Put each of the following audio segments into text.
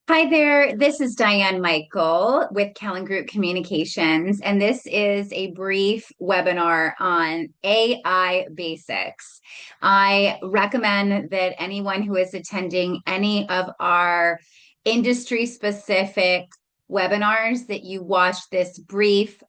Hi there, this is Diane Michael with Callan Group Communications, and this is a brief webinar on AI basics. I recommend that anyone who is attending any of our industry specific webinars that you watch this brief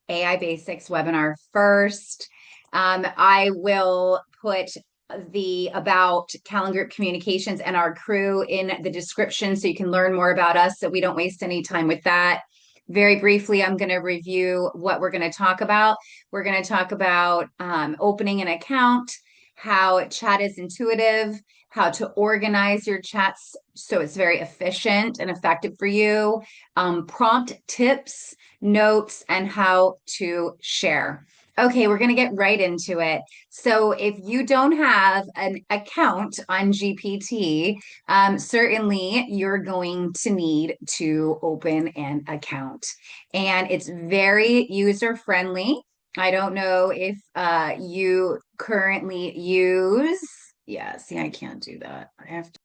AI basics webinar first. I will put the about Callan Group Communications and our crew in the description so you can learn more about us so we don't waste any time with that. Very briefly, I'm going to review what we're going to talk about. We're going to talk about opening an account, how chat is intuitive, how to organize your chats so it's very efficient and effective for you, prompt tips, notes, and how to share. Okay, we're going to get right into it. So, if you don't have an account on GPT, certainly you're going to need to open an account. And it's very user friendly. I don't know if you currently use, yeah, see, I can't do that. I have to.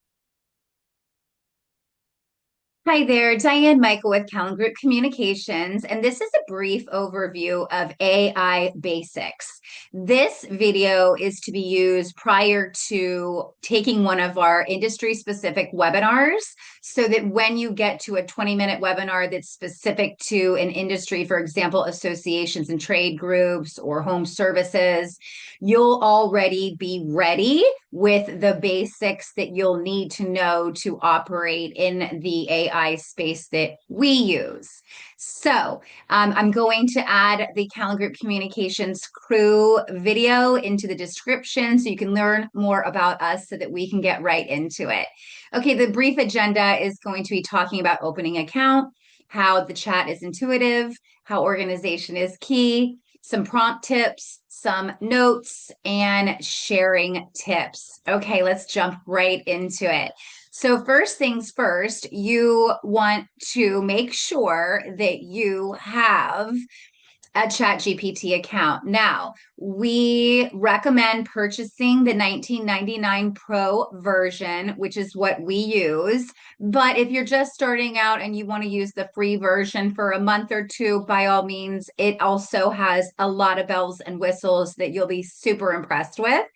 Hi there, Diane Michael with Callan Group Communications, and this is a brief overview of AI basics. This video is to be used prior to taking one of our industry specific webinars so that when you get to a 20-minute webinar that's specific to an industry, for example, associations and trade groups or home services, you'll already be ready with the basics that you'll need to know to operate in the AI space that we use. So I'm going to add the Callan Group Communications crew video into the description so you can learn more about us so that we can get right into it. Okay, the brief agenda is going to be talking about opening account, how the chat is intuitive, how organization is key, some prompt tips, some notes, and sharing tips. Okay, let's jump right into it. So, first things first, you want to make sure that you have a ChatGPT account. Now, we recommend purchasing the 1999 Pro version, which is what we use. But if you're just starting out and you want to use the free version for a month or two, by all means, it also has a lot of bells and whistles that you'll be super impressed with.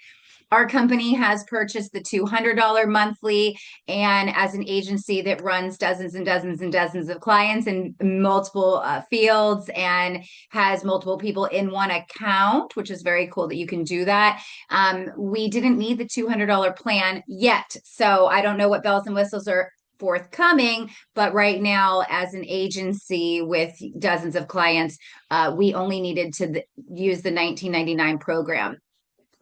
Our company has purchased the $200 monthly, and as an agency that runs dozens and dozens and dozens of clients in multiple fields and has multiple people in one account, which is very cool that you can do that. We didn't need the $200 plan yet. So I don't know what bells and whistles are forthcoming, but right now, as an agency with dozens of clients, we only needed to use the 1999 program.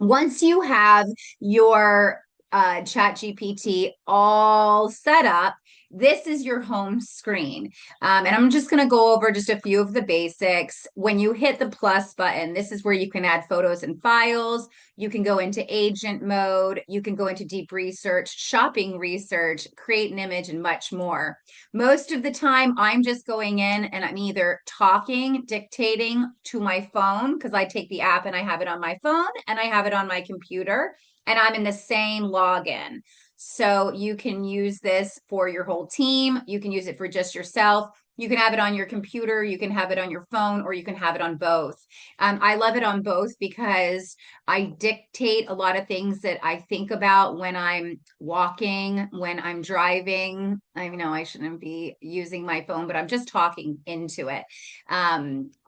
Once you have your chat GPT all set up, this is your home screen. And I'm just going to go over just a few of the basics. When you hit the plus button, this is where you can add photos and files. You can go into agent mode. You can go into deep research, shopping research, create an image, and much more. Most of the time, I'm just going in and I'm either talking, dictating to my phone because I take the app and I have it on my phone and I have it on my computer and I'm in the same login. So you can use this for your whole team. You can use it for just yourself. You can have it on your computer, you can have it on your phone, or you can have it on both. I love it on both because I dictate a lot of things that I think about when I'm walking, when I'm driving. I know I shouldn't be using my phone, but I'm just talking into it.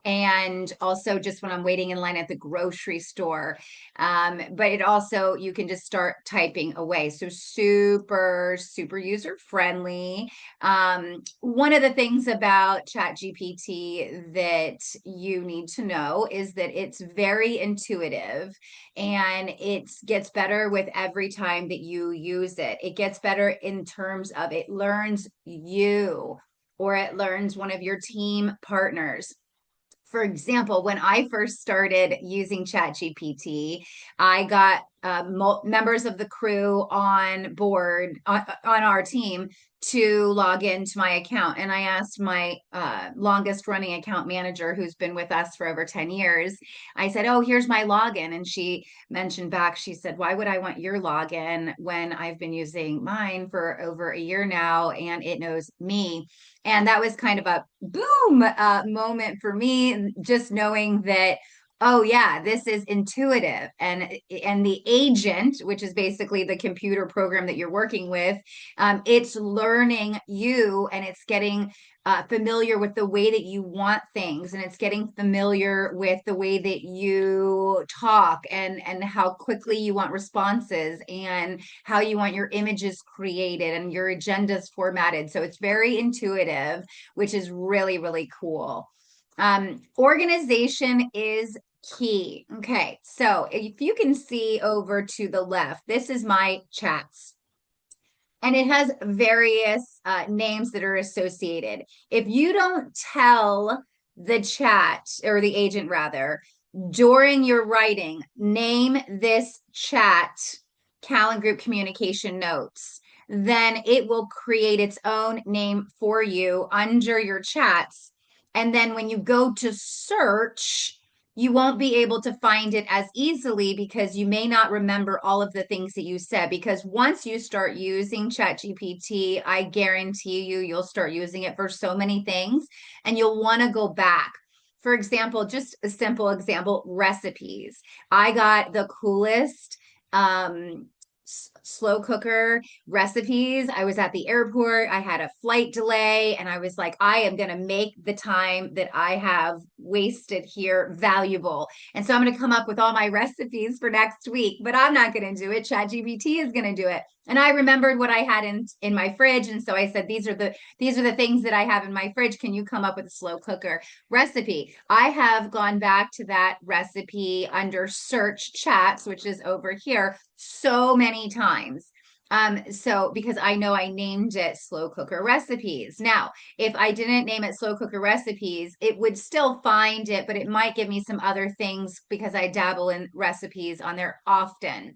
And also just when I'm waiting in line at the grocery store. But it also, you can just start typing away. So super, super user friendly. One of the things about ChatGPT that you need to know is that it's very intuitive and it gets better with every time that you use it. It gets better in terms of it learns you or it learns one of your team partners. For example, when I first started using ChatGPT, I got members of the crew on board on our team to log into my account. And I asked my longest running account manager, who's been with us for over 10 years, I said, oh, here's my login. And she mentioned back, she said, why would I want your login when I've been using mine for over a year now and it knows me? And that was kind of a boom moment for me, just knowing that, oh yeah, this is intuitive. And the agent, which is basically the computer program that you're working with, it's learning you, and it's getting familiar with the way that you want things, and it's getting familiar with the way that you talk, and how quickly you want responses, and how you want your images created and your agendas formatted. So it's very intuitive, which is really, really cool. Organization is key. Okay, so if you can see over to the left, this is my chats, and it has various names that are associated. If you don't tell the chat, or the agent rather, during your writing, name this chat Callan Group Communication Notes, then it will create its own name for you under your chats. And then when you go to search, you won't be able to find it as easily because you may not remember all of the things that you said. Because once you start using ChatGPT, I guarantee you, you'll start using it for so many things, and you'll want to go back. For example, just a simple example, recipes. I got the coolest slow cooker recipes. I was at the airport, I had a flight delay, and I was like, I am going to make the time that I have wasted here valuable. And so I'm going to come up with all my recipes for next week, but I'm not going to do it. ChatGPT is going to do it. And I remembered what I had in my fridge, and so I said, these are the things that I have in my fridge. Can you come up with a slow cooker recipe? I have gone back to that recipe under search chats, which is over here, so many times. So because I know I named it slow cooker recipes. Now, if I didn't name it slow cooker recipes, it would still find it, but it might give me some other things because I dabble in recipes on there often.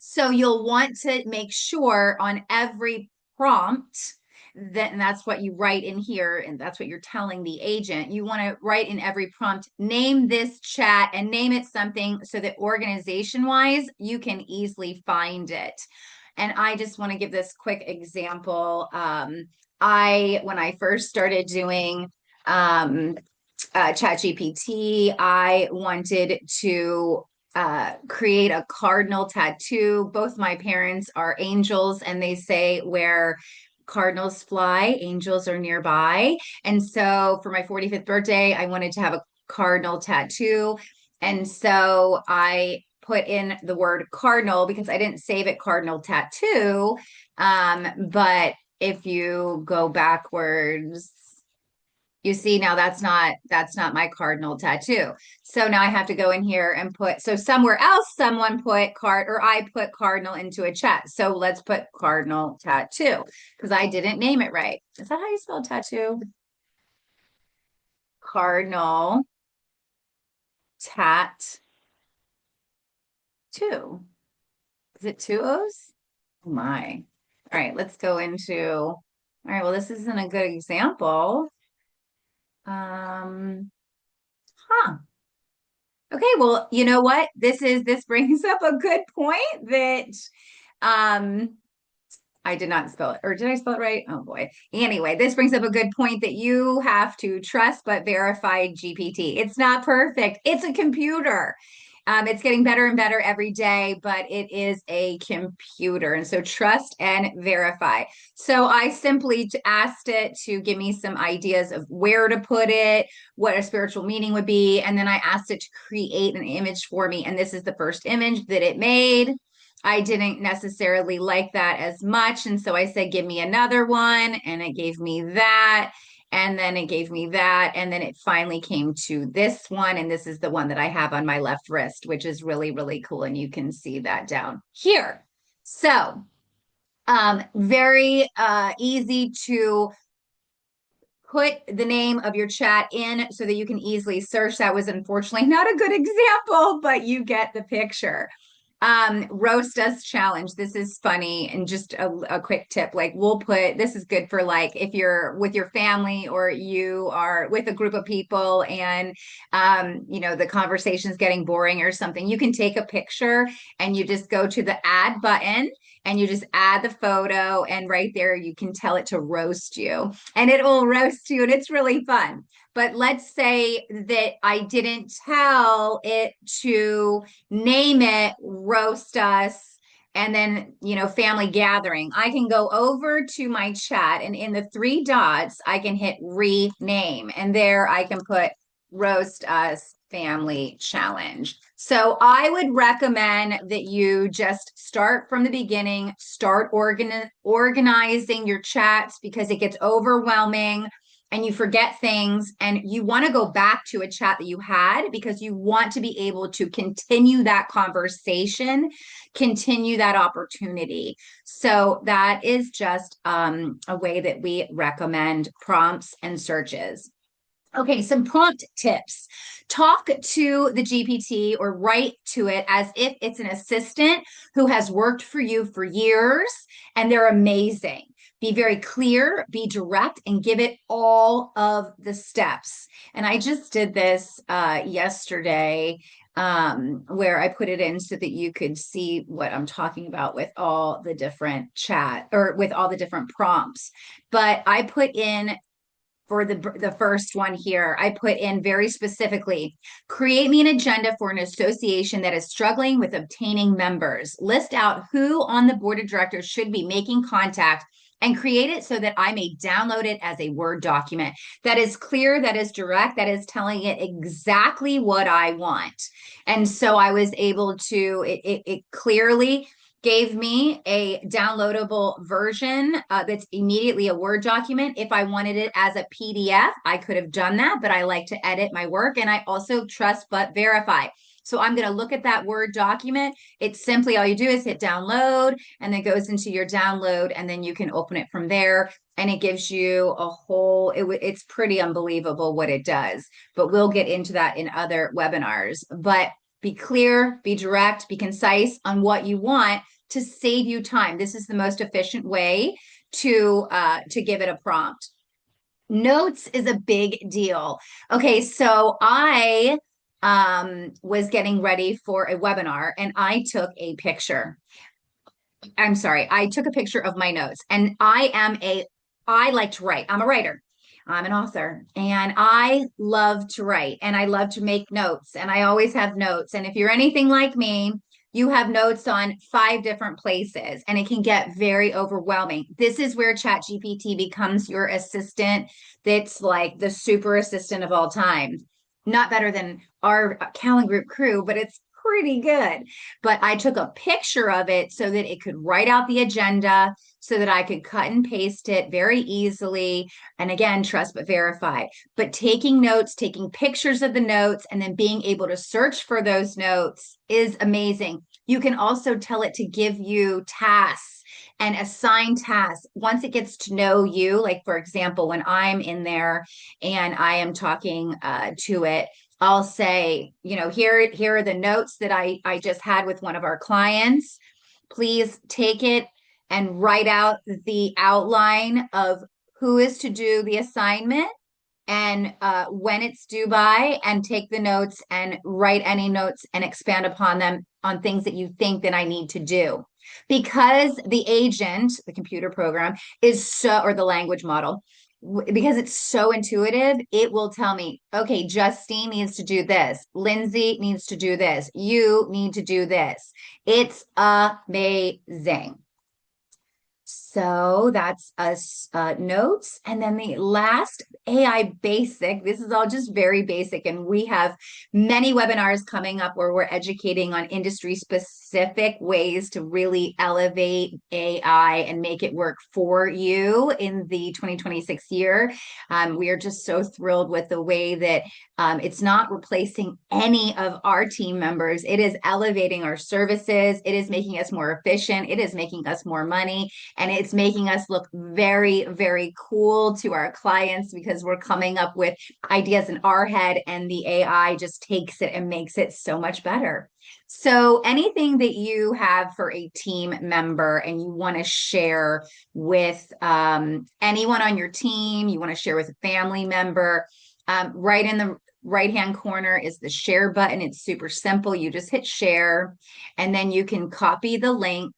So you'll want to make sure on every prompt that, and that's what you write in here, and that's what you're telling the agent. You want to write in every prompt, name this chat, and name it something so that organization wise, you can easily find it. And I just want to give this quick example. When I first started doing ChatGPT, I wanted to create a cardinal tattoo. Both my parents are angels, and they say where cardinals fly, angels are nearby. And so for my 45th birthday, I wanted to have a cardinal tattoo. And so I put in the word cardinal because I didn't save it cardinal tattoo. But if you go backwards, you see, now that's not my cardinal tattoo. So now I have to go in here and put, so somewhere else someone put or I put cardinal into a chat. So let's put cardinal tattoo because I didn't name it right. Is that how you spell tattoo? Cardinal tat two. Is it two O's? Oh my. All right, let's go into, all right, well, this isn't a good example. Huh. Okay, well, you know what? This brings up a good point that um I did not spell it, or did I spell it right? Oh boy. Anyway, this brings up a good point that you have to trust but verify GPT. It's not perfect. It's a computer. It's getting better and better every day, but it is a computer. And so trust and verify. So I simply asked it to give me some ideas of where to put it, what a spiritual meaning would be. And then I asked it to create an image for me. And this is the first image that it made. I didn't necessarily like that as much. And so I said, give me another one. And it gave me that. And then it gave me that. And then it finally came to this one. And this is the one that I have on my left wrist, which is really, really cool. And you can see that down here. So very easy to put the name of your chat in so that you can easily search. That was unfortunately not a good example, but you get the picture. Roast us challenge. This is funny. And just a quick tip, like we'll put, this is good for like if you're with your family or you are with a group of people and the conversation's getting boring or something, you can take a picture and you just go to the add button and you just add the photo, and right there you can tell it to roast you and it will roast you, and it's really fun. But let's say that I didn't tell it to name it roast us and then family gathering. I can go over to my chat, and in the three dots I can hit rename, and there I can put roast us family challenge. So I would recommend that you just start from the beginning, start organizing your chats, because it gets overwhelming and you forget things, and you want to go back to a chat that you had because you want to be able to continue that conversation, continue that opportunity. So that is just a way that we recommend prompts and searches. Okay, some prompt tips. Talk to the GPT or write to it as if it's an assistant who has worked for you for years and they're amazing. Be very clear, be direct, and give it all of the steps. And I just did this yesterday, where I put it in so that you could see what I'm talking about with all the different chat or with all the different prompts. But I put in, for the first one here, I put in very specifically, create me an agenda for an association that is struggling with obtaining members. List out who on the board of directors should be making contact and create it so that I may download it as a Word document. That is clear, that is direct, that is telling it exactly what I want. And so I was able to, it clearly gave me a downloadable version that's immediately a Word document. If I wanted it as a PDF, I could have done that, but I like to edit my work, and I also trust but verify. So I'm going to look at that Word document. It's simply, all you do is hit download, and then it goes into your download, and then you can open it from there. And it gives you a whole, it's pretty unbelievable what it does, but we'll get into that in other webinars. But be clear, be direct, be concise on what you want to save you time. This is the most efficient way to give it a prompt. Notes is a big deal. Okay, so I was getting ready for a webinar and I took a picture. I'm sorry, I took a picture of my notes, and I like to write. I'm a writer. I'm an author, and I love to write, and I love to make notes, and I always have notes. And if you're anything like me, you have notes on 5 different places, and it can get very overwhelming. This is where ChatGPT becomes your assistant. That's like the super assistant of all time. Not better than our Callan Group crew, but it's pretty good. But I took a picture of it so that it could write out the agenda, so that I could cut and paste it very easily. And again, trust but verify. But taking notes, taking pictures of the notes, and then being able to search for those notes is amazing. You can also tell it to give you tasks and assign tasks once it gets to know you. Like, for example, when I'm in there and I am talking to it, I'll say, here are the notes that I just had with one of our clients. Please take it and write out the outline of who is to do the assignment and when it's due by, and take the notes and write any notes and expand upon them on things that you think that I need to do. Because the agent, the computer program, or the language model, because it's so intuitive, it will tell me, okay, Justine needs to do this. Lindsay needs to do this. You need to do this. It's amazing. So that's us notes. And then the last, AI basic. This is all just very basic. And we have many webinars coming up where we're educating on industry specific ways to really elevate AI and make it work for you in the 2026 year. We are just so thrilled with the way that it's not replacing any of our team members. It is elevating our services. It is making us more efficient. It is making us more money. And it's making us look very, very cool to our clients because we're coming up with ideas in our head and the AI just takes it and makes it so much better. So, anything that you have for a team member and you want to share with anyone on your team, you want to share with a family member, right in the right hand corner is the share button. It's super simple. You just hit share and then you can copy the link.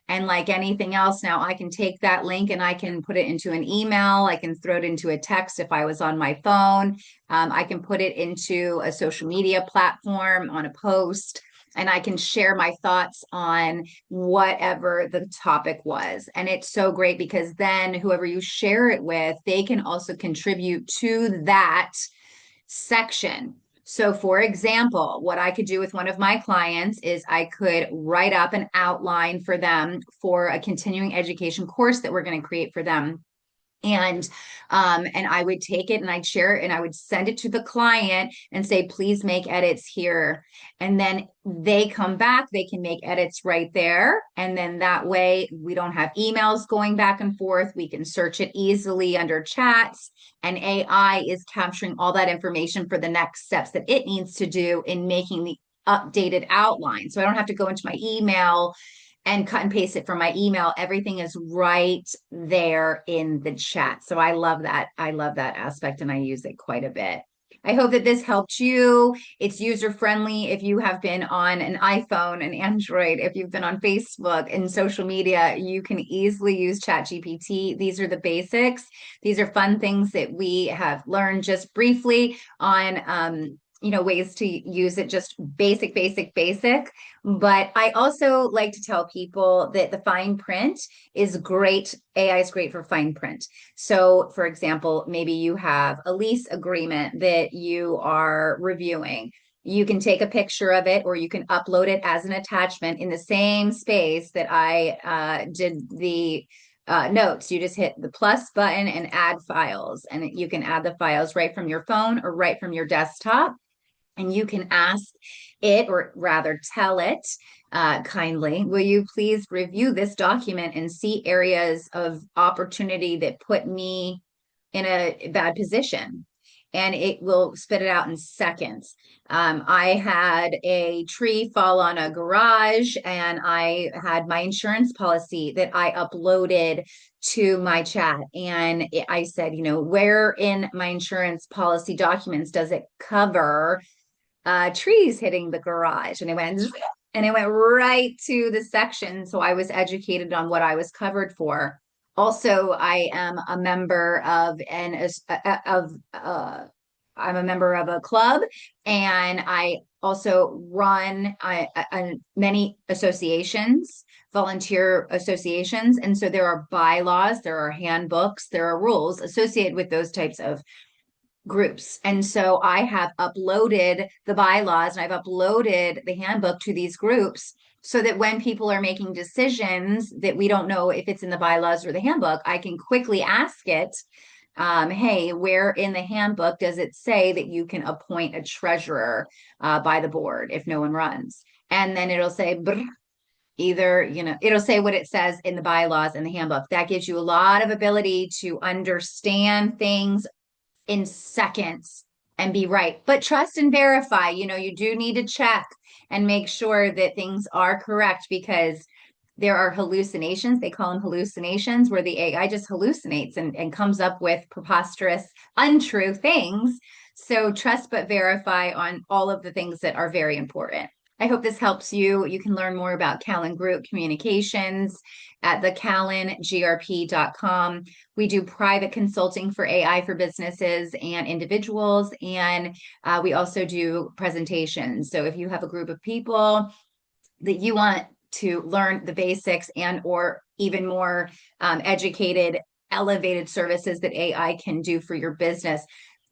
And like anything else, now I can take that link and I can put it into an email. I can throw it into a text if I was on my phone. I can put it into a social media platform on a post, and I can share my thoughts on whatever the topic was. And it's so great because then whoever you share it with, they can also contribute to that section. So, for example, what I could do with one of my clients is I could write up an outline for them for a continuing education course that we're going to create for them. And I would take it and I'd share it and I would send it to the client and say, please make edits here. And then they come back, they can make edits right there. And then that way we don't have emails going back and forth. We can search it easily under chats, and AI is capturing all that information for the next steps that it needs to do in making the updated outline. So I don't have to go into my email and cut and paste it from my email. Everything is right there in the chat. So I love that. I love that aspect and I use it quite a bit. I hope that this helped you. It's user friendly if you have been on an iPhone, an Android, if you've been on Facebook and social media, you can easily use ChatGPT. These are the basics. These are fun things that we have learned just briefly on ways to use it, just basic, basic, basic. But I also like to tell people that the fine print is great. AI is great for fine print. So, for example, maybe you have a lease agreement that you are reviewing. You can take a picture of it or you can upload it as an attachment in the same space that I did the notes. You just hit the plus button and add files, and you can add the files right from your phone or right from your desktop. And you can ask it, or rather tell it kindly, will you please review this document and see areas of opportunity that put me in a bad position? And it will spit it out in seconds. I had a tree fall on a garage, and I had my insurance policy that I uploaded to my chat. And I said, where in my insurance policy documents does it cover trees hitting the garage? And it went right to the section. So I was educated on what I was covered for. Also, I am a member of I'm a member of a club, and I also run many associations, volunteer associations. And so there are bylaws, there are handbooks, there are rules associated with those types of groups. And so I have uploaded the bylaws and I've uploaded the handbook to these groups so that when people are making decisions that we don't know if it's in the bylaws or the handbook, I can quickly ask it, hey, where in the handbook does it say that you can appoint a treasurer by the board if no one runs? And then it'll say, either, it'll say what it says in the bylaws and the handbook. That gives you a lot of ability to understand things in seconds and be right. But trust and verify, you do need to check and make sure that things are correct, because there are hallucinations. They call them hallucinations, where the AI just hallucinates and comes up with preposterous, untrue things. So trust but verify on all of the things that are very important. I hope this helps you. You can learn more about Callan Group Communications at the callangrp.com. We do private consulting for AI for businesses and individuals, and we also do presentations. So if you have a group of people that you want to learn the basics and or even more educated, elevated services that AI can do for your business,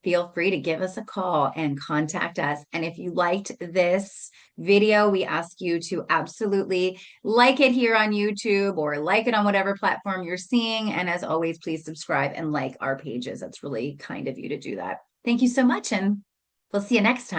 feel free to give us a call and contact us. And if you liked this video, we ask you to absolutely like it here on YouTube or like it on whatever platform you're seeing. And as always, please subscribe and like our pages. That's really kind of you to do that. Thank you so much, and we'll see you next time.